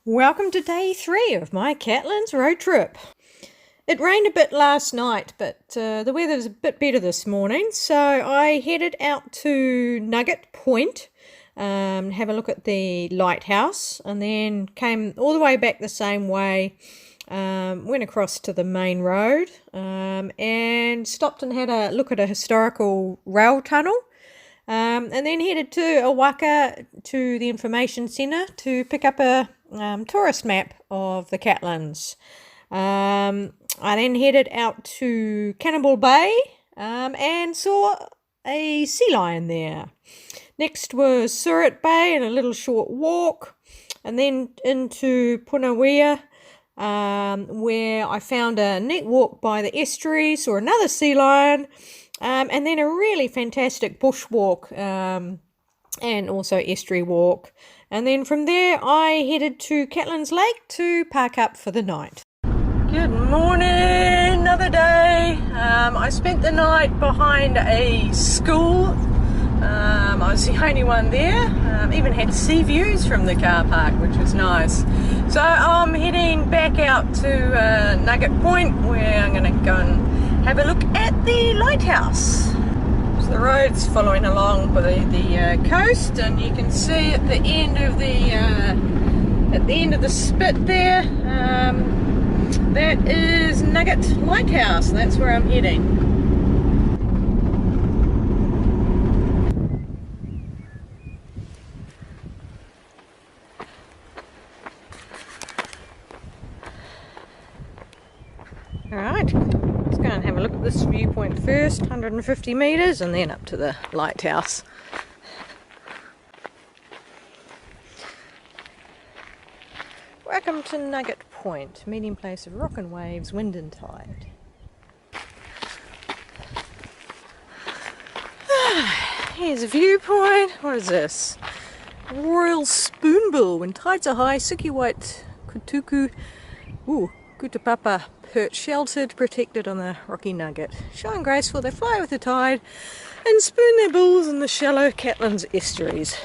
Welcome to day 3 of my Catlins road trip. It rained a bit last night, but the weather's a bit better this morning, so I headed out to Nugget Point, have a look at the Lighthouse, and then came all the way back the same way, went across to the main road, and stopped and had a look at a historical rail tunnel. And then headed to Owaka to the information centre to pick up a tourist map of the Catlins. I then headed out to Cannibal Bay and saw a sea lion there. Next was Surat Bay and a little short walk, and then into Pounawea, where I found a neat walk by the estuary, saw another sea lion, and then a really fantastic bushwalk and also estuary walk. And then from there I headed to Catlins Lake to park up for the night. Good morning, another day. I spent the night behind a school. I was the only one there. Even had sea views from the car park, which was nice. So I'm heading back out to Nugget Point, where I'm going to go and have a look at the lighthouse. So the road's following along by the coast, and you can see at the end of the spit there, that is Nugget Lighthouse. That's where I'm heading. Alright, let's go and have a look at this viewpoint first, 150 metres, and then up to the lighthouse. Welcome to Nugget Point, meeting place of rock and waves, wind and tide. Here's a viewpoint. What is this? Royal spoonbill. When tides are high, silky white kutuku, kutupapa, perch sheltered, protected on the rocky nugget. Shy and graceful, they fly with the tide and spoon their bills in the shallow Catlins estuaries.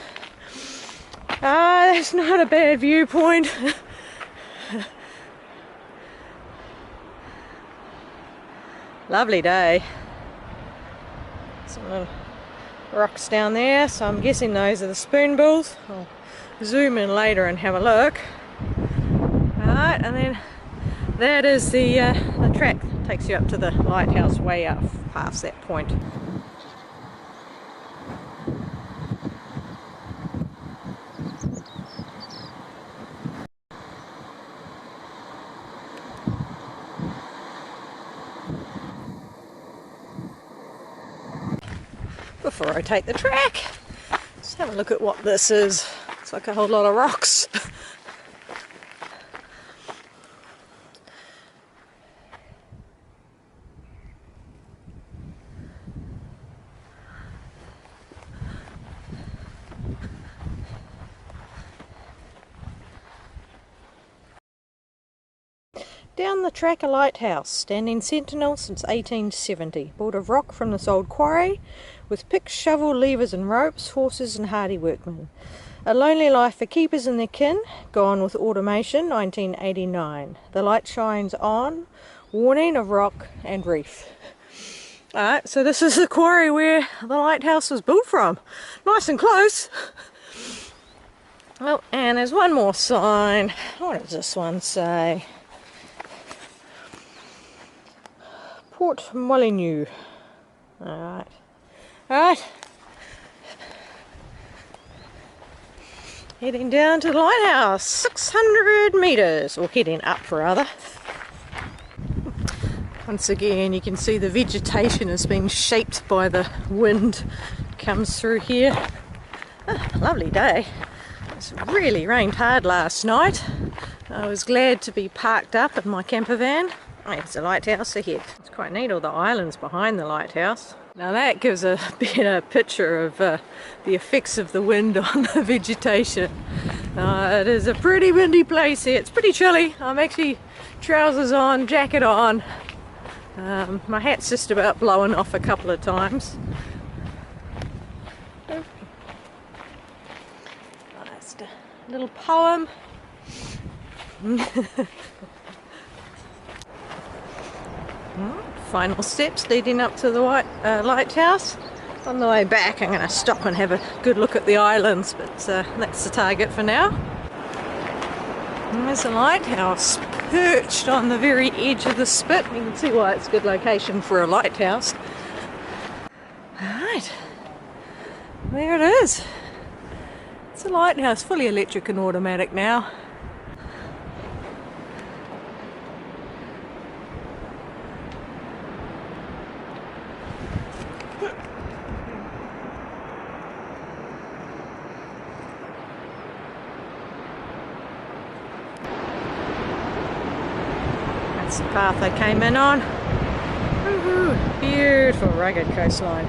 That's not a bad viewpoint. Lovely day. Some little rocks down there, so I'm guessing those are the spoonbills. I'll zoom in later and have a look. Alright, and then that is the track that takes you up to the lighthouse way up past that point. Before I take the track, let's have a look at what this is. It's like a whole lot of rocks. Down the track, a lighthouse, standing sentinel since 1870, built of rock from this old quarry, with pick, shovel, levers and ropes, horses and hardy workmen. A lonely life for keepers and their kin, gone with automation, 1989. The light shines on, warning of rock and reef. Alright, so this is the quarry where the lighthouse was built from. Nice and close. Oh, and there's one more sign. What does this one say? Port Molyneux. Alright. Heading down to the lighthouse, 600 metres, or heading up rather. Once again you can see the vegetation is being shaped by the wind comes through here. Lovely day. It's really rained hard last night. I was glad to be parked up in my camper van. Oh, there's a lighthouse ahead. It's quite neat, all the islands behind the lighthouse. Now that gives a better picture of the effects of the wind on the vegetation. It is a pretty windy place here. It's pretty chilly. I'm actually trousers on, jacket on. My hat's just about blowing off a couple of times. Just a little poem Final steps leading up to the Lighthouse. On the way back I'm going to stop and have a good look at the islands, but that's the target for now. And there's a lighthouse perched on the very edge of the spit. You can see why it's a good location for a lighthouse. Alright, there it is. It's a lighthouse, fully electric and automatic now. That's the path I came in on. Woohoo! Beautiful rugged coastline.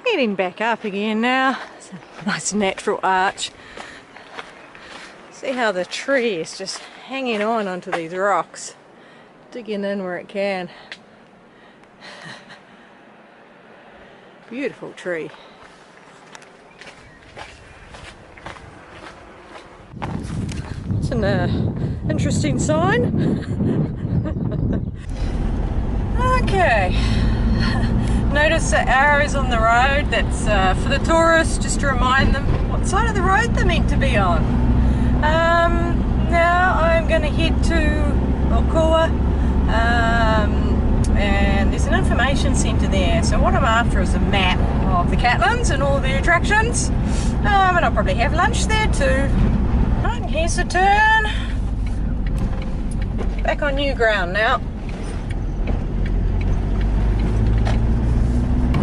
Heading back up again now. It's a nice natural arch. See how the tree is just hanging on onto these rocks, digging in where it can. Beautiful tree. It's an interesting sign. Okay. Notice the arrows on the road. That's for the tourists, just to remind them what side of the road they're meant to be on. Now I'm going to head to Owaka, and there's an information centre there. So what I'm after is a map of the Catlins and all the attractions, and I'll probably have lunch there too. Right, here's the turn. Back on new ground now.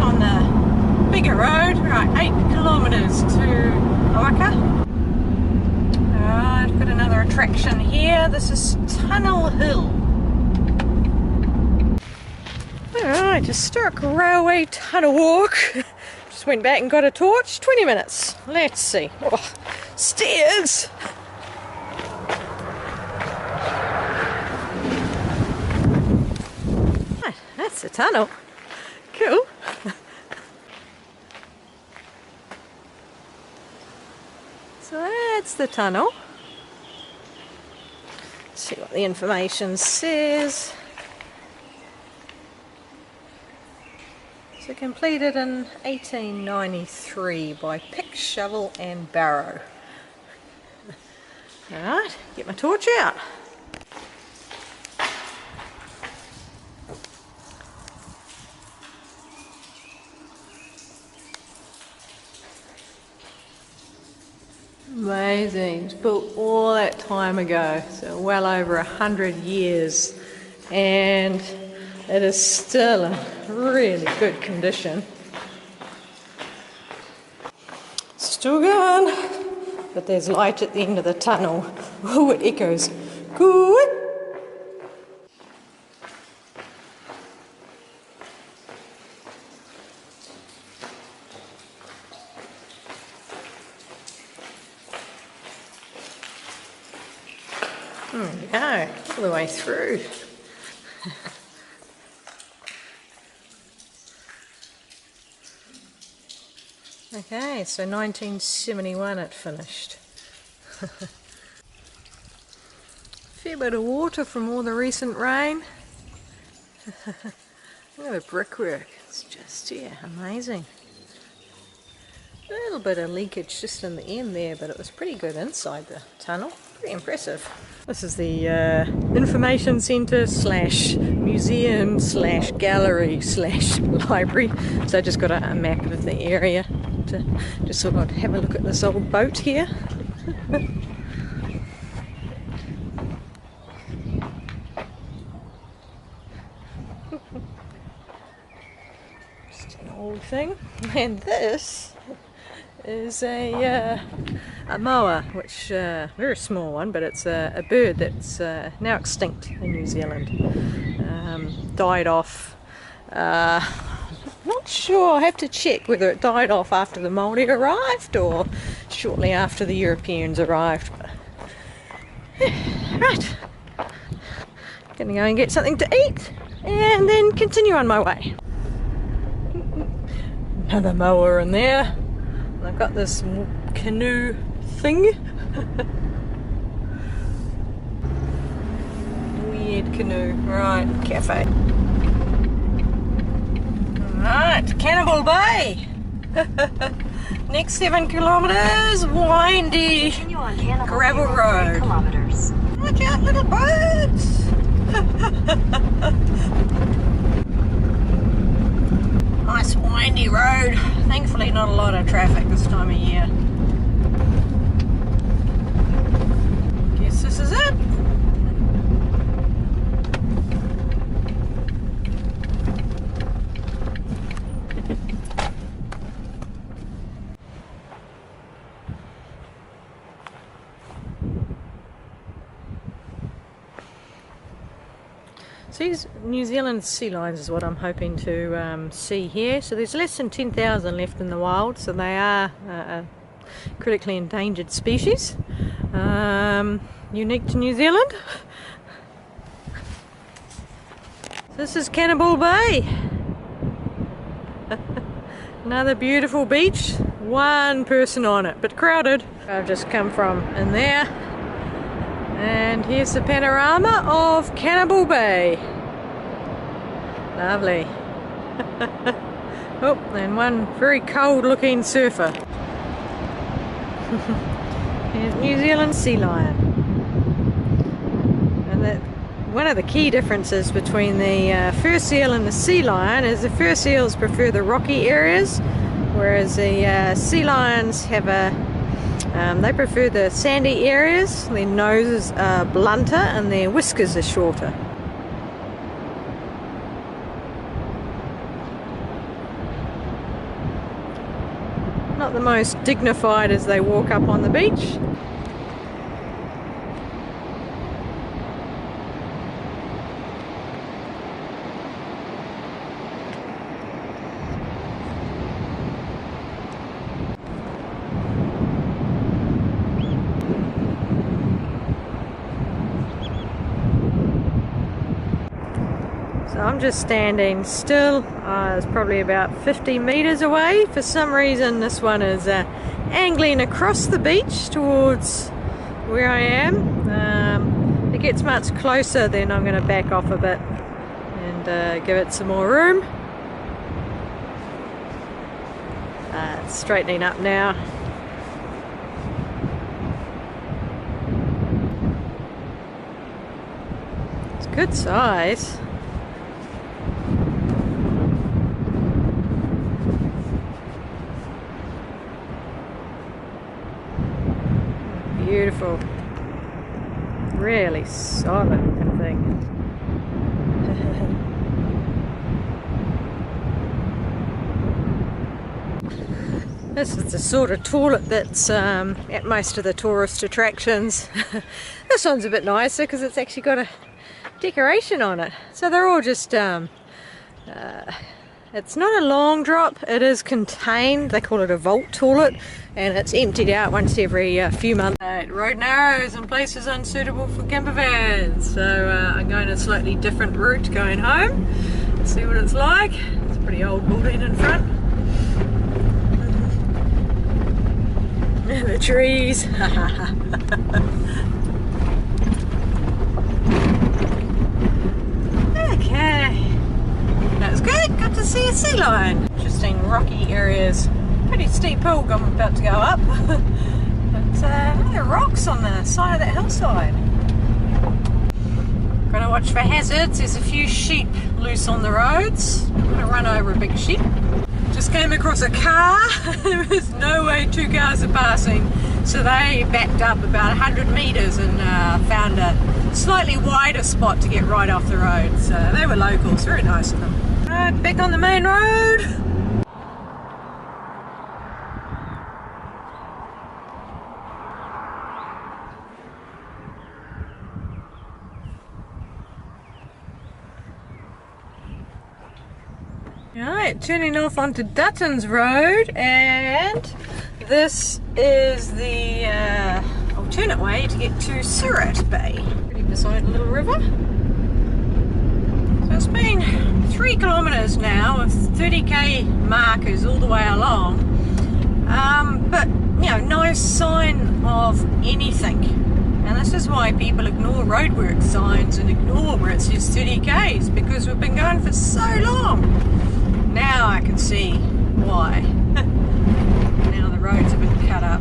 On the bigger road, right, 8 kilometres to Owaka. Alright, got another attraction here. This is Tunnel Hill. Alright, historic railway tunnel walk. Just went back and got a torch. 20 minutes. Let's see. Oh, stairs! Right, that's the tunnel. Cool. So that's the tunnel. Let's see what the information says. So completed in 1893 by pick, shovel and barrow. Alright, get my torch out. Amazing, it's built all that time ago, so well over 100 years, and it is still in really good condition. Still going, but there's light at the end of the tunnel. Oh, it echoes. Good. There we go, all the way through. Okay, so 1971 it finished. Fair bit of water from all the recent rain. Look at the brickwork, it's just, yeah, amazing. A little bit of leakage just in the end there, but it was pretty good inside the tunnel. Pretty impressive. This is the information centre slash museum slash gallery slash library. So I just got a map of the area to just sort of have a look at this old boat here. Just an old thing. And this is a moa, which very small one, but it's a bird that's now extinct in New Zealand. Died off Not sure, I have to check whether it died off after the Māori arrived or shortly after the Europeans arrived. Right, gonna go and get something to eat and then continue on my way. Another mower in there. And I've got this canoe thing. Weird canoe. Right, cafe. Alright, Cannibal Bay. Next 7 kilometres, windy gravel road. Watch out, little birds! Nice windy road. Thankfully not a lot of traffic this time of year. Guess this is it. So these New Zealand sea lions is what I'm hoping to see here. So there's less than 10,000 left in the wild, so they are a critically endangered species, unique to New Zealand. This is Cannibal Bay. Another beautiful beach, one person on it, but crowded. I've just come from in there. And here's the panorama of Cannibal Bay. Lovely. Oh, and one very cold looking surfer. Here's New Zealand sea lion. And one of the key differences between the fur seal and the sea lion is the fur seals prefer the rocky areas, whereas the sea lions have they prefer the sandy areas. Their noses are blunter and their whiskers are shorter. Not the most dignified as they walk up on the beach. So I'm just standing still. It's probably about 50 meters away. For some reason this one is angling across the beach towards where I am. If it gets much closer, then I'm going to back off a bit and give it some more room. It's straightening up now. It's good size. Beautiful, really solid looking thing. This is the sort of toilet that's at most of the tourist attractions. This one's a bit nicer because it's actually got a decoration on it. So they're all just, it's not a long drop, it is contained. They call it a vault toilet, and it's emptied out once every few months. Road narrows and places unsuitable for camper vans, so I'm going a slightly different route going home. Let's see what it's like. It's a pretty old building in front. The trees. Okay. That was good. Got to see a sea lion. Interesting rocky areas. Pretty steep hill I'm about to go up. But there are rocks on the side of that hillside. Gotta watch for hazards. There's a few sheep loose on the roads. I'm gonna run over a big sheep. Just came across a car. There was no way 2 cars are passing. So they backed up about 100 meters and found a slightly wider spot to get right off the road. So they were locals, very nice of them. Right, back on the main road. Right, Alright, turning off onto Duttons Road, and this is the alternate way to get to Surat Bay. Pretty beside a little river. So it's been 3 kilometres now with 30k markers all the way along, but you know, no sign of anything. And this is why people ignore roadwork signs and ignore where it says 30k's, because we've been going for so long. Now I can see why. Now the roads have been cut up.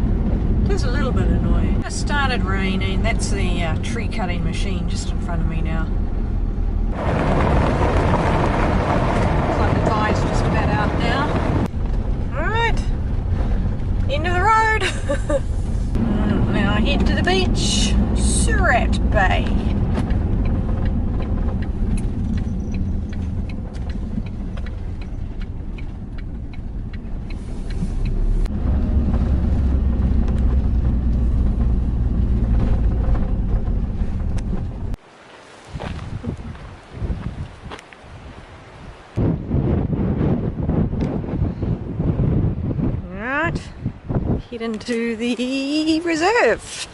It's a little bit annoying. It started raining. That's the tree cutting machine just in front of me now. Looks like the tide's just about out now. Alright, end of the road. Now I head to the beach, Surat Bay. Alright, head into the reserve.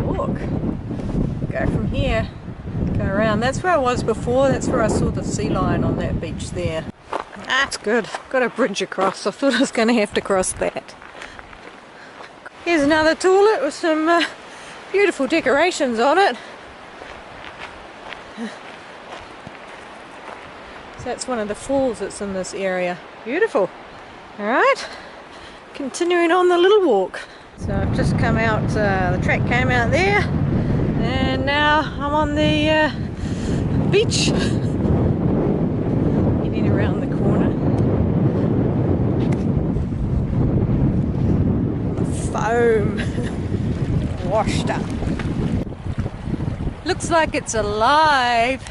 Walk. Go from here, go around. That's where I was before. That's where I saw the sea lion on that beach there. That's good. Got a bridge across. I thought I was going to have to cross that. Here's another toilet with some beautiful decorations on it. So that's one of the falls that's in this area. Beautiful. Alright, continuing on the little walk. So I've just come out, the track came out there, and now I'm on the beach. Heading around the corner. The foam washed up. Looks like it's alive.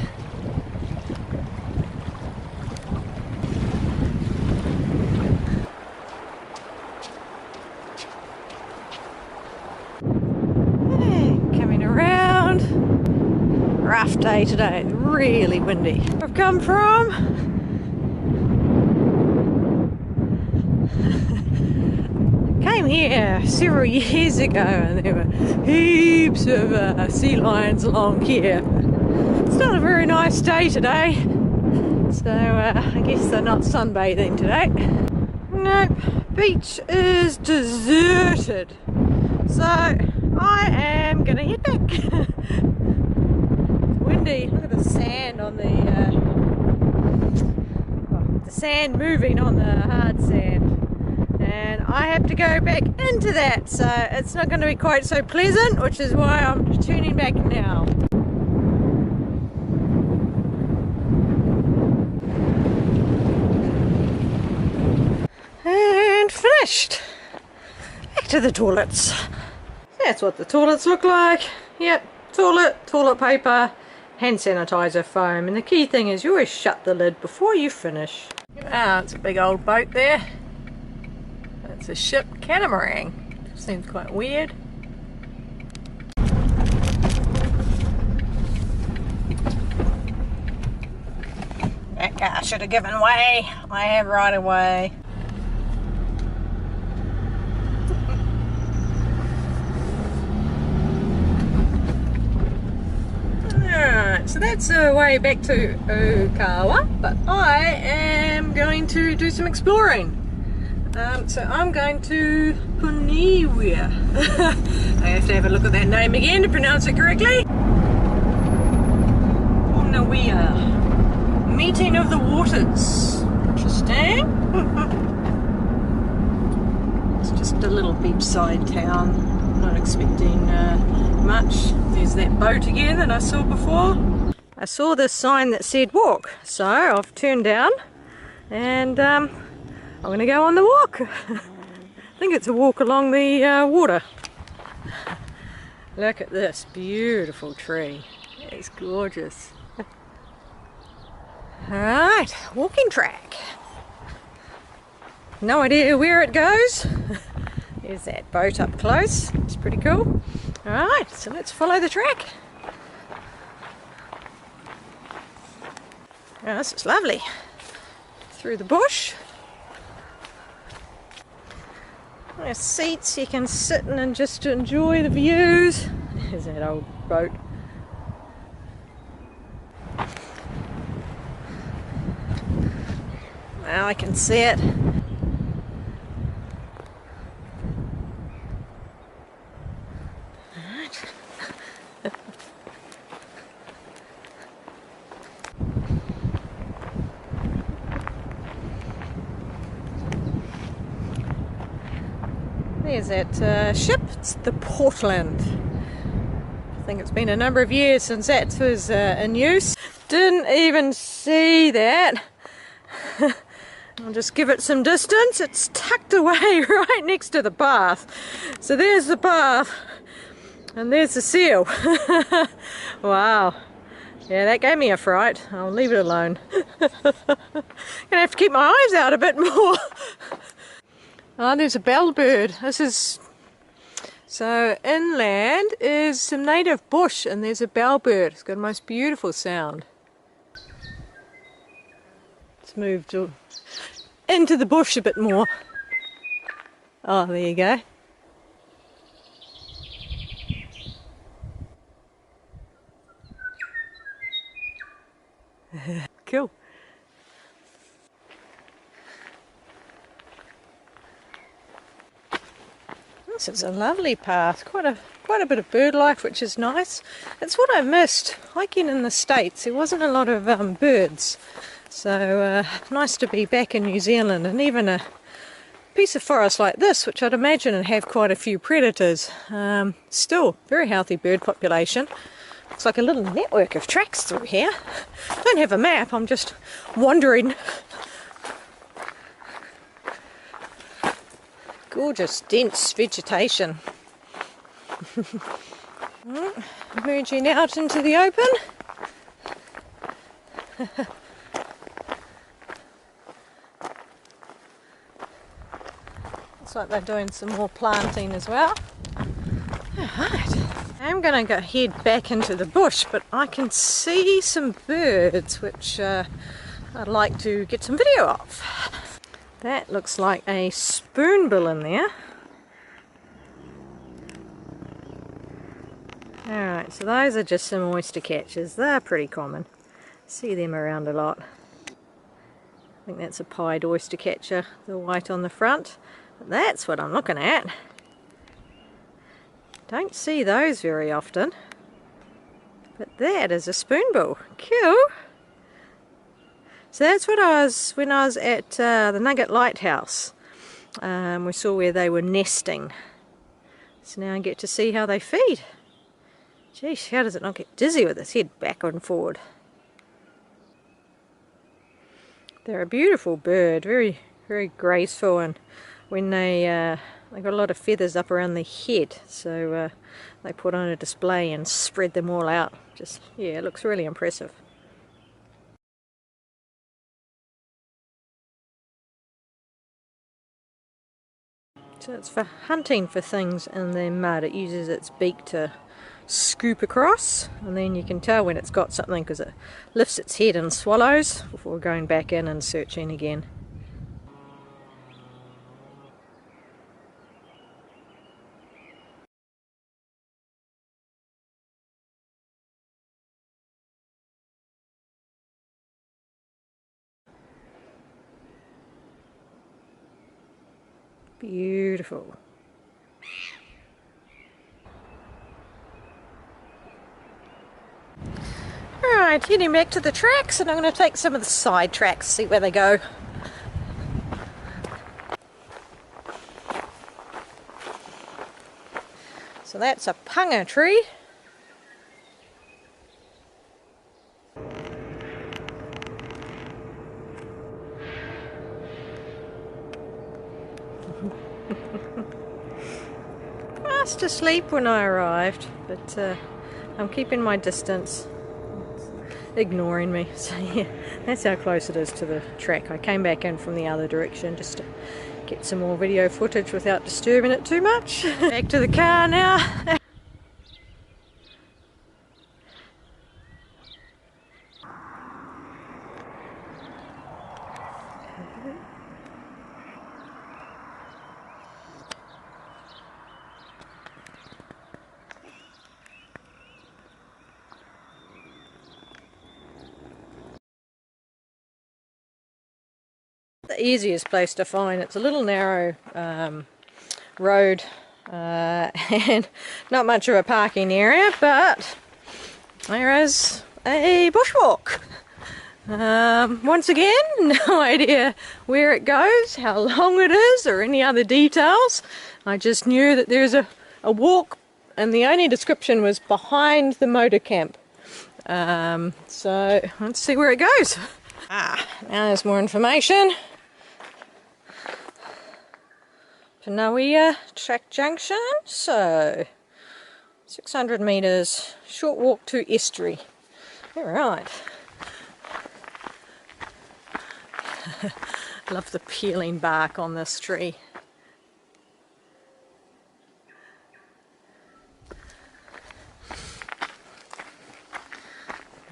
Rough day today, really windy. I've come from came here several years ago and there were heaps of sea lions along here. It's not a very nice day today, so I guess they're not sunbathing today. Nope, beach is deserted, so I am gonna head back. Windy. Look at the sand on the sand moving on the hard sand, and I have to go back into that, so it's not going to be quite so pleasant, which is why I'm turning back now. And finished. Back to the toilets. That's what the toilets look like. Yep, toilet paper, hand sanitizer, foam, and the key thing is you always shut the lid before you finish. Ah, it's a big old boat there. It's a ship, Kenema Ring. Seems quite weird. That car should have given way. I have right away. Alright, so that's the way back to Owaka, but I am going to do some exploring. So I'm going to Pounawea. I have to have a look at that name again to pronounce it correctly. Pounawea. Meeting of the waters. Interesting. It's just a little beachside town. Not expecting much. There's that boat again that I saw before. I saw this sign that said walk, so I've turned down and I'm going to go on the walk. I think it's a walk along the water. Look at this beautiful tree. It's gorgeous. Alright, walking track. No idea where it goes. There's that boat up close. It's pretty cool. Alright, so let's follow the track. Oh, this is lovely. Through the bush. There's seats you can sit in and just enjoy the views. There's that old boat. Now I can see it. There's that ship, it's the Portland. I think it's been a number of years since that was in use. Didn't even see that. I'll just give it some distance. It's tucked away right next to the bath. So there's the bath and there's the seal. Wow. Yeah, that gave me a fright. I'll leave it alone. Gonna have to keep my eyes out a bit more. Oh, there's a bellbird. This is... So inland is some native bush and there's a bellbird. It's got the most beautiful sound. It's moved into the bush a bit more. Oh, there you go. Cool. This is a lovely path, quite a bit of bird life, which is nice. It's what I missed hiking in the States. There wasn't a lot of birds, so nice to be back in New Zealand, and even a piece of forest like this, which I'd imagine would have quite a few predators. Still, very healthy bird population. Looks like a little network of tracks through here. Don't have a map, I'm just wandering. Gorgeous, dense vegetation. Emerging out into the open. Looks like they're doing some more planting as well. Alright, I'm going to head back into the bush, but I can see some birds which I'd like to get some video of. That looks like a spoonbill in there. Alright, so those are just some oyster catchers. They're pretty common. See them around a lot. I think that's a pied oyster catcher, the white on the front. But that's what I'm looking at. Don't see those very often. But that is a spoonbill. Cool. So that's what when I was at the Nugget Lighthouse. We saw where they were nesting. So now I get to see how they feed. Geez, how does it not get dizzy with its head back and forward? They're a beautiful bird, very, very graceful, and when they got a lot of feathers up around their head, so they put on a display and spread them all out. Just, yeah, it looks really impressive. So it's for hunting for things in the mud. It uses its beak to scoop across, and then you can tell when it's got something because it lifts its head and swallows before going back in and searching again. Beautiful. Alright, heading back to the tracks, and I'm going to take some of the side tracks, see where they go. So that's a punga tree. Fast asleep when I arrived, but I'm keeping my distance. It's ignoring me. So yeah, that's how close it is to the track. I came back in from the other direction just to get some more video footage without disturbing it too much. Back to the car now. easiest place to find. It's a little narrow road and not much of a parking area, but there is a bushwalk. Once again, no idea where it goes, how long it is, or any other details. I just knew that there's a walk, and the only description was behind the motor camp. So let's see where it goes. Now there's more information. Pounawea track junction, so 600 metres, short walk to Estuary. Alright. Love the peeling bark on this tree.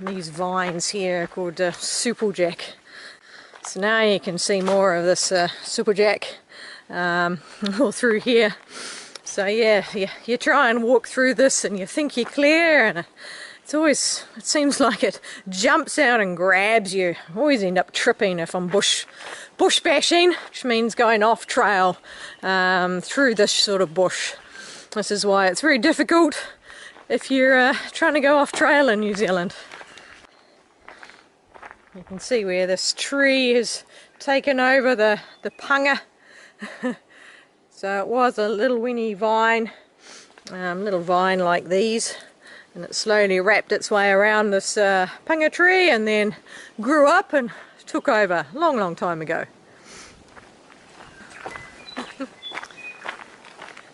These vines here are called supplejack. So now you can see more of this supplejack all through here. So yeah, you try and walk through this and you think you're clear, and it seems like it jumps out and grabs you. I always end up tripping if I'm bush bashing, which means going off trail through this sort of bush. This is why it's very difficult if you're trying to go off trail in New Zealand. You can see where this tree has taken over the panga. So it was a little weeny vine, little vine like these, and it slowly wrapped its way around this panga tree and then grew up and took over a long time ago.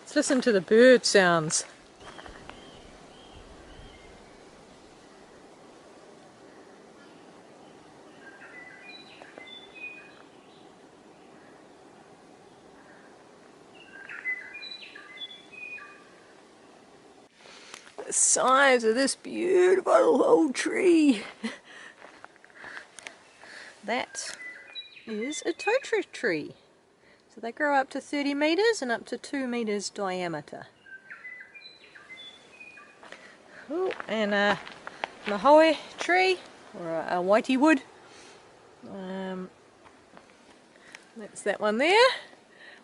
Let's listen to the bird sounds. The size of this beautiful old tree. That is a totara tree. So they grow up to 30 metres and up to 2 metres diameter. Ooh, and a mahoe tree, or a whitey wood. That's that one there.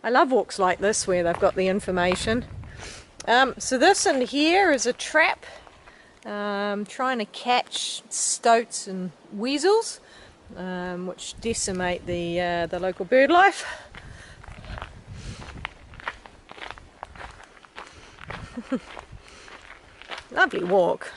I love walks like this where they've got the information. So this in here is a trap trying to catch stoats and weasels, which decimate the local bird life. Lovely walk.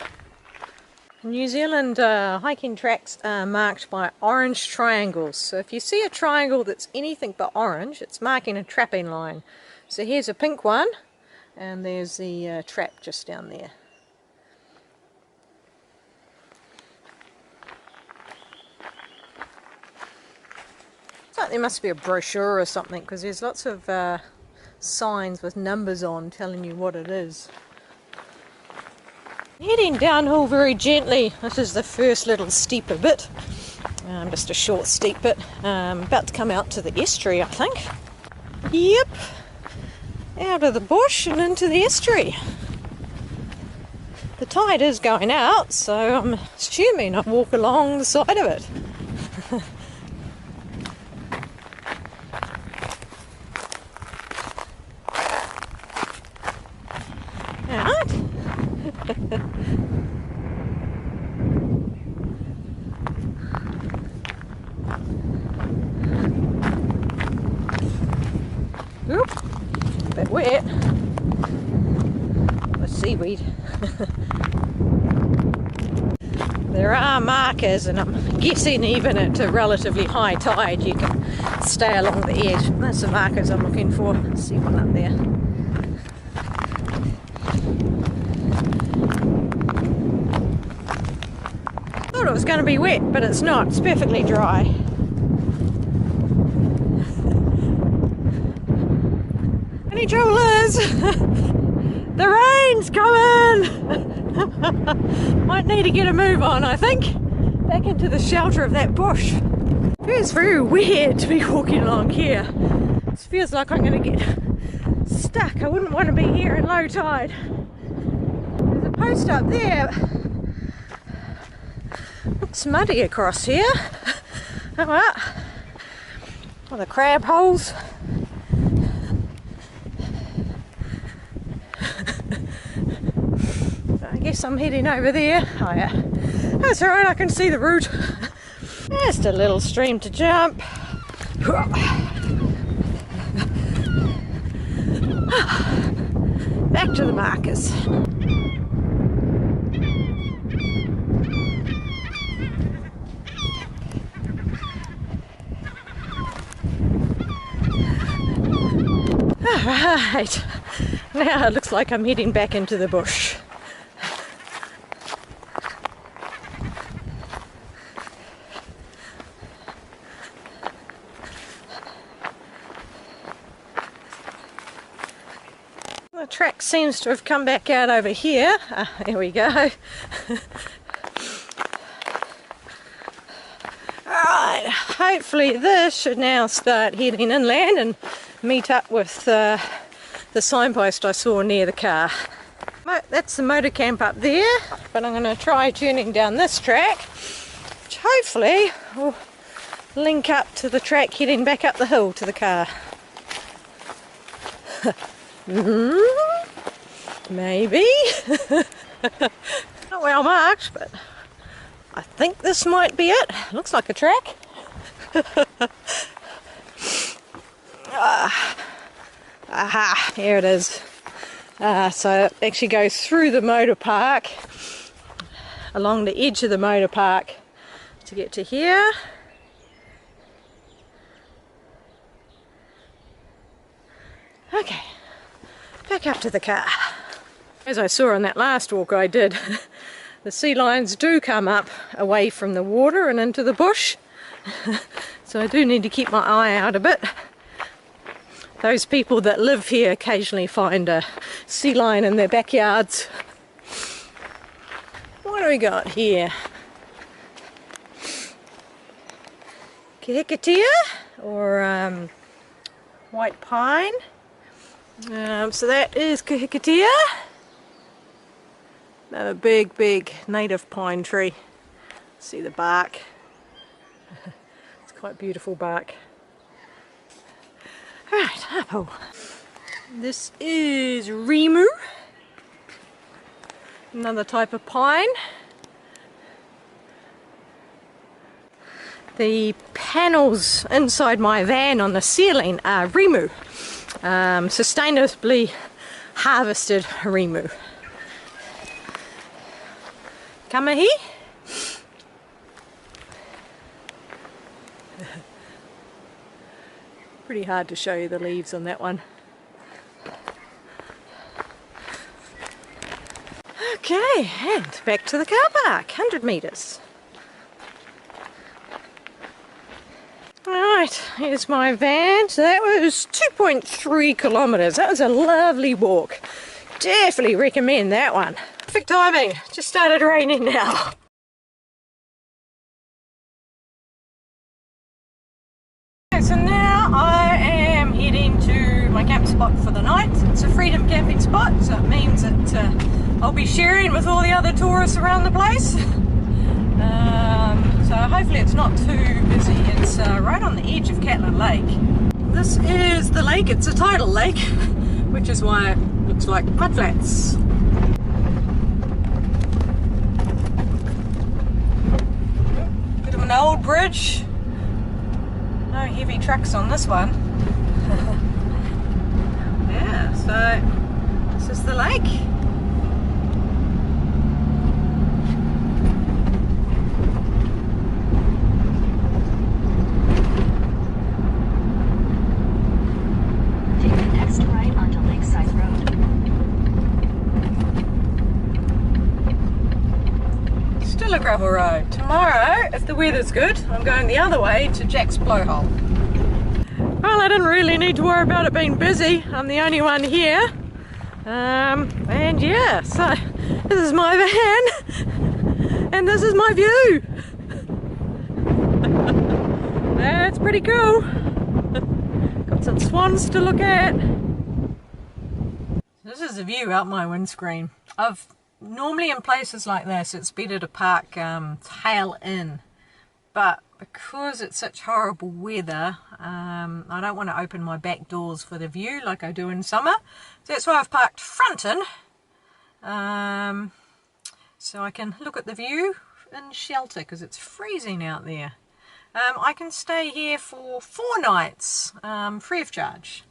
New Zealand hiking tracks are marked by orange triangles. So if you see a triangle that's anything but orange, it's marking a trapping line. So here's a pink one. And there's the trap just down there. It's like there must be a brochure or something, because there's lots of signs with numbers on telling you what it is. Heading downhill very gently. This is the first little steeper bit. Just a short steep bit. About to come out to the estuary, I think. Yep. Out of the bush and into the estuary. The tide is going out, so I'm assuming I walk along the side of it. Alright. Oop. Bit wet. The seaweed. There are markers, and I'm guessing even at a relatively high tide you can stay along the edge. That's the markers I'm looking for. Let's see one up there. Thought it was going to be wet, but it's not. It's perfectly dry. Any trouble is, the rain's coming! Might need to get a move on, I think. Back into the shelter of that bush. It feels very weird to be walking along here. It feels like I'm going to get stuck. I wouldn't want to be here in low tide. There's a post up there. Looks muddy across here. Oh well. Oh, the crab holes. I guess I'm heading over there. Oh yeah, that's alright, I can see the route. Just a little stream to jump. Back to the markers. Alright, now it looks like I'm heading back into the bush. The track seems to have come back out over here. There we go. Alright, hopefully this should now start heading inland and meet up with the signpost I saw near the car. That's the motor camp up there, but I'm going to try turning down this track, which hopefully will link up to the track heading back up the hill to the car. Maybe. Not well marked, but I think this might be it. Looks like a track. Aha, here it is. So it actually goes through the motor park, along the edge of the motor park to get to here. Okay, back up to the car. As I saw on that last walk I did, the sea lions do come up away from the water and into the bush. So I do need to keep my eye out a bit. Those people that live here occasionally find a sea lion in their backyards. What do we got here? Kahikatea or white pine. So that is Kahikatea. Another big native pine tree. See the bark. It's quite beautiful bark. Alright, apple. This is Rimu. Another type of pine. The panels inside my van on the ceiling are Rimu. Sustainably harvested Rimu. Kamahi. Pretty hard to show you the leaves on that one. Okay, and back to the car park, 100 metres. Alright, here's my van. So that was 2.3 kilometres. That was a lovely walk. Definitely recommend that one. Perfect timing, just started raining now. So now I am heading to my camp spot for the night. It's a freedom camping spot, so it means that I'll be sharing with all the other tourists around the place. So hopefully it's not too busy. It's right on the edge of Catlin Lake. This is the lake, it's a tidal lake, which is why it looks like mudflats. Bit of an old bridge. No heavy trucks on this one. Yeah, so this is the lake. Take the next right onto Lakeside Road. Still a gravel road. Tomorrow, if the weather's good, I'm going the other way to Jack's Blowhole. Well, I didn't really need to worry about it being busy. I'm the only one here. And yeah, so this is my van and this is my view. That's pretty cool. Got some swans to look at. This is the view out my windscreen. Normally in places like this it's better to park tail in, but because it's such horrible weather, I don't want to open my back doors for the view like I do in summer. So that's why I've parked frontin', so I can look at the view in shelter because it's freezing out there. I can stay here for 4 nights free of charge.